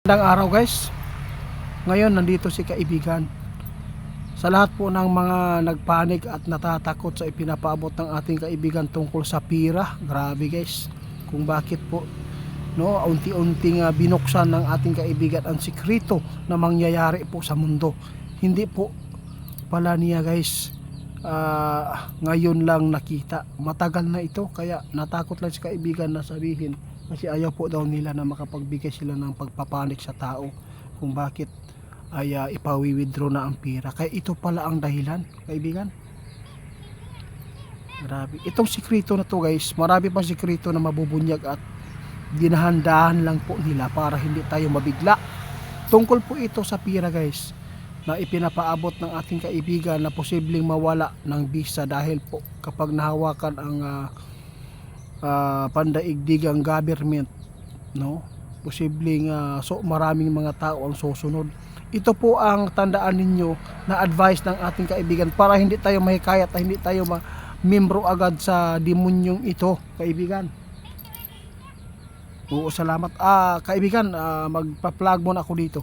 Magandang araw guys. Ngayon nandito si kaibigan. Sa lahat po ng mga nagpanik at natatakot sa ipinapaabot ng ating kaibigan tungkol sa pira, grabe guys. Kung bakit po unti-unting binuksan ng ating kaibigan ang sikreto na mangyayari po sa mundo. Hindi po pala niya guys ngayon lang nakita. Matagal na ito, kaya natakot lang si kaibigan na sabihin. Kasi ayaw po daw nila na makapagbigay sila ng pagpapanik sa tao kung bakit ay ipawi-withdraw na ang pira. Kaya ito pala ang dahilan, kaibigan. Grabe. Itong sikreto na to guys, marami pang sikreto na mabubunyag at dinahandahan lang po nila para hindi tayo mabigla. Tungkol po ito sa pira guys, na ipinapaabot ng ating kaibigan na posibleng mawala ng visa dahil po kapag nahawakan ang pandaigdigang government, posibleng maraming mga tao ang susunod. Ito po ang tandaan ninyo na advice ng ating kaibigan para hindi tayo mahikayat at hindi tayo membro agad sa demonyong ito, kaibigan. Oo, salamat. Kaibigan, magpa-plug muna ako dito.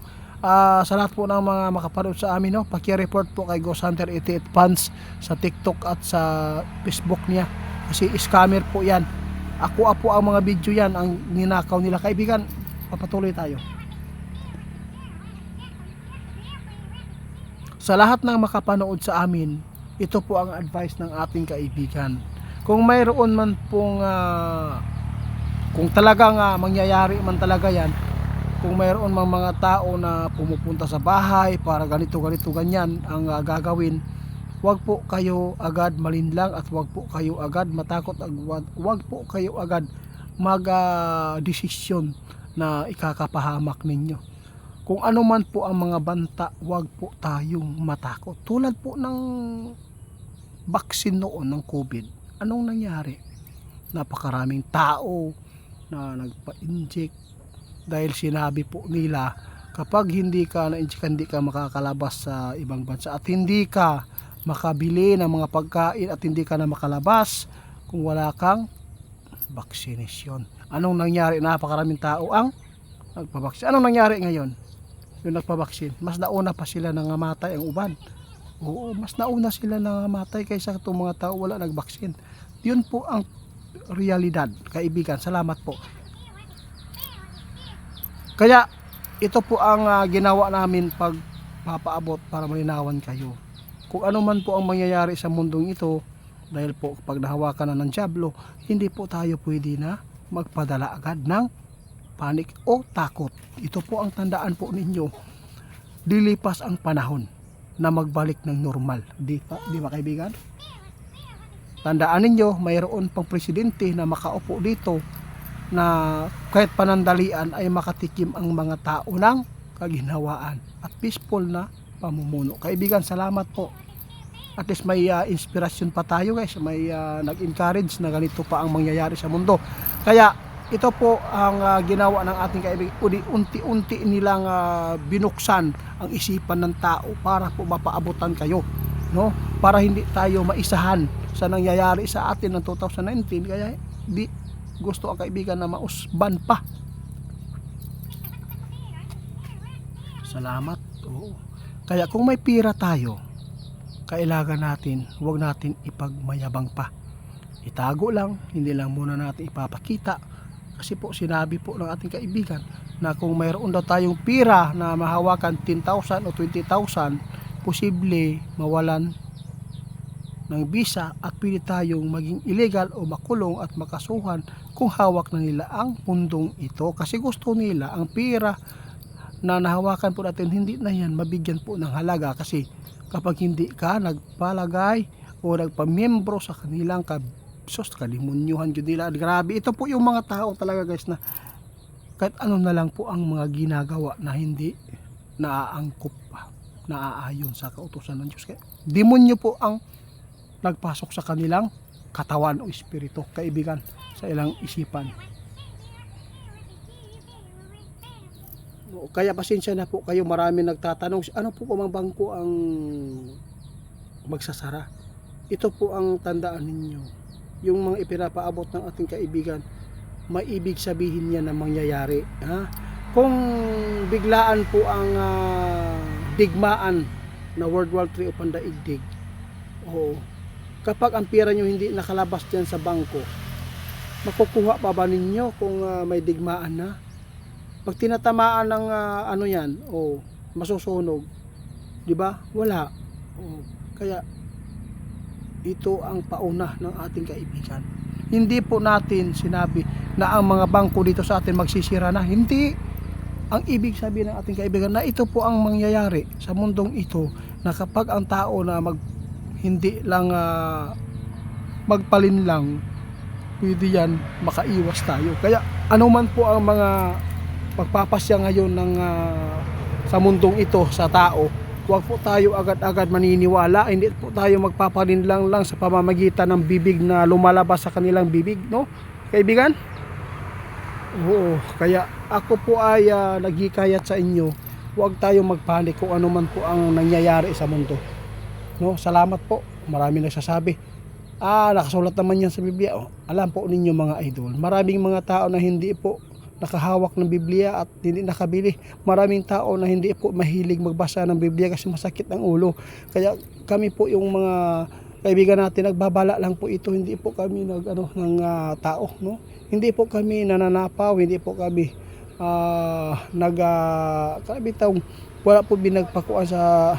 Sa lahat po ng mga makapanood sa amin, paki-report po kay Ghost Hunter 88 Fans sa TikTok at sa Facebook niya. Kasi scammer po yan. Ako ang mga video yan ang ninakaw nila, kaibigan. Papatuloy tayo. Sa lahat ng makapanood sa amin, ito po ang advice ng ating kaibigan. Kung mayroon man pong kung talagang mangyayari man talaga yan, kung mayroon mang mga tao na pumupunta sa bahay para ganito ganyan ang gagawin, wag po kayo agad malinlang at wag po kayo agad matakot at wag po kayo agad mag-desisyon na ikakapahamak ninyo. Kung ano man po ang mga banta, wag po tayong matakot. Tulad po ng vaccine noon ng COVID, anong nangyari? Napakaraming tao na nagpa-inject dahil sinabi po nila kapag hindi ka na-inject, hindi ka makakalabas sa ibang bansa at hindi ka makabili ng mga pagkain at hindi ka na makalabas kung wala kang vaccination. Anong nangyari? Napakaraming tao ang nagpabaksin. Anong nangyari ngayon? Yung nagpabaksin, mas nauna pa sila nangamatay ang uban. Oo, mas nauna sila nangamatay kaysa itong mga tao wala nagbaksin. Yun po ang realidad, kaibigan. Salamat po. Kaya ito po ang ginawa namin pagpapaabot para malinawan kayo. Kung ano man po ang mangyayari sa mundong ito, dahil po pag nahawakan na ng dyablo, hindi po tayo pwede na magpadala agad ng panik o takot. Ito po ang tandaan po ninyo. Dilipas ang panahon na magbalik ng normal. Di ba kaibigan? Tandaan ninyo, mayroon pang presidente na makaupo dito na kahit panandalian ay makatikim ang mga tao ng kaginhawaan at peaceful na pamumuno. Kaibigan, salamat po. At least may inspirasyon pa tayo guys. May nag-encourage na ganito pa ang mangyayari sa mundo. Kaya ito po ang ginawa ng ating kaibigan. Unti-unti nilang binuksan ang isipan ng tao para po mapaabutan kayo. Para hindi tayo maisahan sa nangyayari sa atin ng 2019. Kaya di gusto ang kaibigan na mausban pa. Salamat. Oo. Kaya kung may pira tayo, kailangan natin, huwag natin ipagmayabang pa. Itago lang, hindi lang muna natin ipapakita. Kasi po sinabi po ng ating kaibigan na kung mayroon daw tayong pira na mahawakan 10,000 o 20,000, posible mawalan ng visa at pwede tayong maging illegal o makulong at makasuhan kung hawak na nila ang pundong ito. Kasi gusto nila ang pira na nahawakan po natin, hindi na yan mabigyan po ng halaga kasi kapag hindi ka nagpalagay o nagpamiyembro sa kanilang kalimunyuhan yun nila. Grabe, ito po yung mga tao talaga guys na kahit ano na lang po ang mga ginagawa na hindi naaangkop pa, naaayon sa kautusan ng Diyos. Kaya demonyo po ang nagpasok sa kanilang katawan o espiritu, kaibigan, sa ilang isipan. Kaya pasensya na po kayo, marami nagtatanong ano po ang bangko ang magsasara. Ito po ang tandaan ninyo, yung mga ipinapaabot ng ating kaibigan, may ibig sabihin niya na mangyayari. Kung biglaan po ang digmaan na World War III o pandaigdig, oo, kapag ang pera nyo hindi nakalabas dyan sa bangko, makukuha pa ba ninyo kung may digmaan na? Pag tinatamaan ng ano yan, masusunog, di ba? Wala. Kaya ito ang pauna ng ating kaibigan. Hindi po natin sinabi na ang mga bangko dito sa atin magsisira na. Hindi. Ang ibig sabihin ng ating kaibigan na ito po ang mangyayari sa mundong ito, na kapag ang tao na hindi lang magpalin lang, pwede yan makaiwas tayo. Kaya anuman po ang mga pagpapasya ngayon ng sa mundong ito sa tao, huwag po tayo agad-agad maniniwala. Hindi po tayo magpapalinlang lang sa pamamagitan ng bibig na lumalabas sa kanilang bibig, no? Kaibigan? Oo, kaya ako po ay naghikayat sa inyo, huwag tayo magpanik kung ano man po ang nangyayari sa mundo. No, salamat po. Marami nagsasabi, nakasulat naman yan sa Biblia. Alam po ninyo mga idol, maraming mga tao na hindi po nakahawak ng Biblia at hindi nakabili. Maraming tao na hindi po mahilig magbasa ng Biblia kasi masakit ang ulo. Kaya kami po yung mga kaibigan natin, nagbabala lang po ito. Hindi po kami ng tao, no? Hindi po kami nananapaw, hindi po kami wala po binagpakuan sa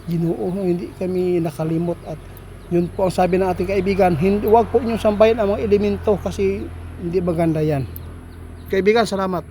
Ginoo. Hindi kami nakalimot, at yun po ang sabi ng ating kaibigan, huwag po niyo sambahin ang mga elemento kasi hindi maganda yan. Kaibigan, salamat.